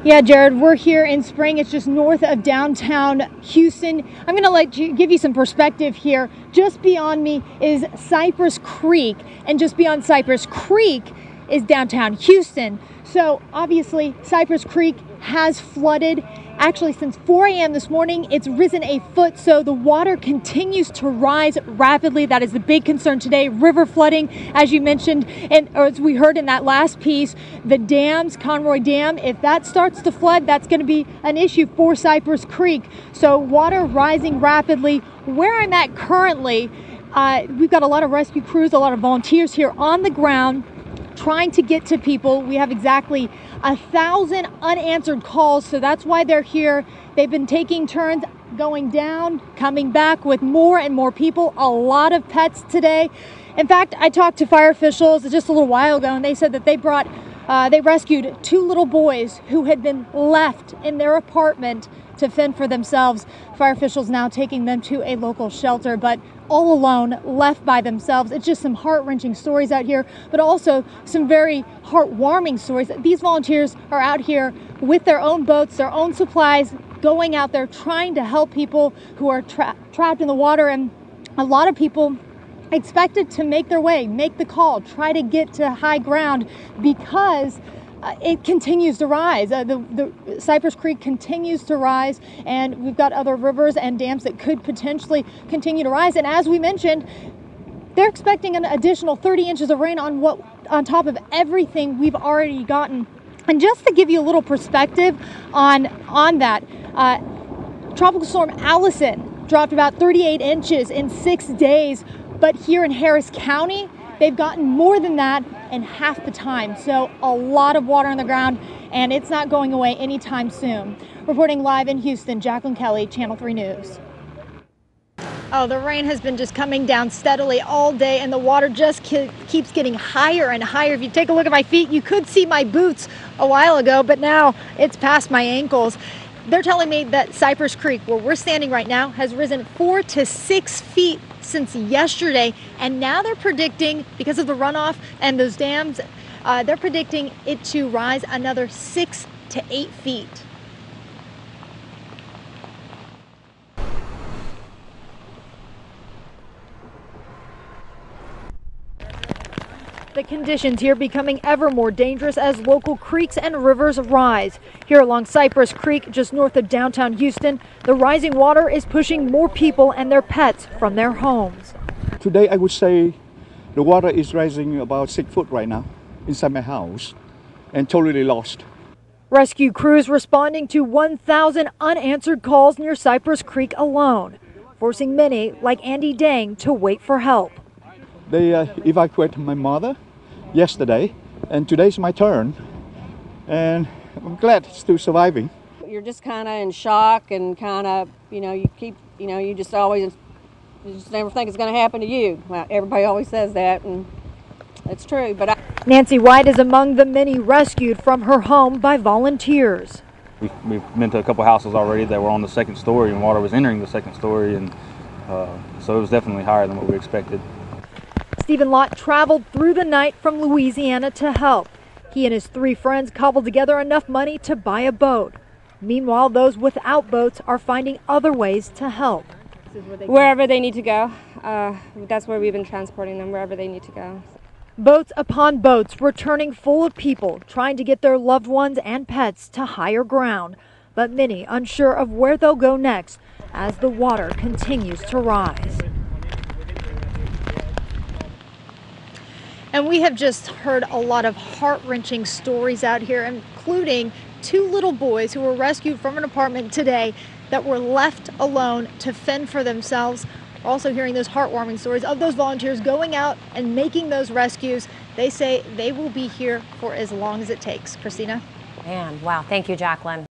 Yeah, Jared, we're here in Spring. It's just north of downtown Houston. I'm going to give you some perspective here. Just beyond me is Cypress Creek, and just beyond Cypress Creek is downtown Houston. So obviously Cypress Creek has flooded. Actually, since 4 a.m. this morning, it's risen a foot, so the water continues to rise rapidly. That is the big concern today. River flooding, as you mentioned, or as we heard in that last piece, the dams, Conroy Dam, if that starts to flood, that's going to be an issue for Cypress Creek. So water rising rapidly. Where I'm at currently, we've got a lot of rescue crews, a lot of volunteers here on the ground trying to get to people. We have exactly 1,000 unanswered calls, so that's why they're here. They've been taking turns going down, coming back with more and more people, a lot of pets today. In fact, I talked to fire officials just a little while ago, and they said that they rescued 2 little boys who had been left in their apartment to fend for themselves. Fire officials now taking them to a local shelter, but all alone, left by themselves. It's just some heart-wrenching stories out here, but also some very heartwarming stories. These volunteers are out here with their own boats, their own supplies, going out there trying to help people who are trapped in the water. And a lot of people expected to make their way, make the call, try to get to high ground because it continues to rise. The Cypress Creek continues to rise, and we've got other rivers and dams that could potentially continue to rise. And as we mentioned, they're expecting an additional 30 inches of rain on top of everything we've already gotten. And just to give you a little perspective on that, Tropical Storm Allison dropped about 38 inches in 6 days, but here in Harris County, they've gotten more than that in half the time. So a lot of water on the ground, and it's not going away anytime soon. Reporting live in Houston, JACLYN Kelly, Channel 3 News. Oh, the rain has been just coming down steadily all day, and the water just keeps getting higher and higher. If you take a look at my feet, you could see my boots a while ago, but now it's past my ankles. They're telling me that Cypress Creek, where we're standing right now, has risen 4 to 6 feet since yesterday, and now they're predicting, because of the runoff and those dams, they're predicting it to rise another 6 to 8 feet. The conditions here becoming ever more dangerous as local creeks and rivers rise. Here along Cypress Creek, just north of downtown Houston, the rising water is pushing more people and their pets from their homes. Today, I would say the water is rising about 6 foot right now inside my house and totally lost. Rescue crews responding to 1,000 unanswered calls near Cypress Creek alone, forcing many, like Andy Dang, to wait for help. They evacuated my mother yesterday, and today's my turn, and I'm glad still surviving. You're just kind of in shock, and kind of, you just never think it's going to happen to you. Well, everybody always says that, and it's true. But Nancy White is among the many rescued from her home by volunteers. We've been to a couple houses already that were on the second story, and water was entering the second story, and so it was definitely higher than what we expected. Stephen Lott traveled through the night from Louisiana to help. He and his 3 friends cobbled together enough money to buy a boat. Meanwhile, those without boats are finding other ways to help. Wherever they need to go. That's where we've been transporting them, wherever they need to go. Boats upon boats returning full of people trying to get their loved ones and pets to higher ground, but many unsure of where they'll go next as the water continues to rise. And we have just heard a lot of heart-wrenching stories out here, including 2 little boys who were rescued from an apartment today that were left alone to fend for themselves. We're also hearing those heartwarming stories of those volunteers going out and making those rescues. They say they will be here for as long as it takes. Christina? Man, wow. Thank you, JACLYN.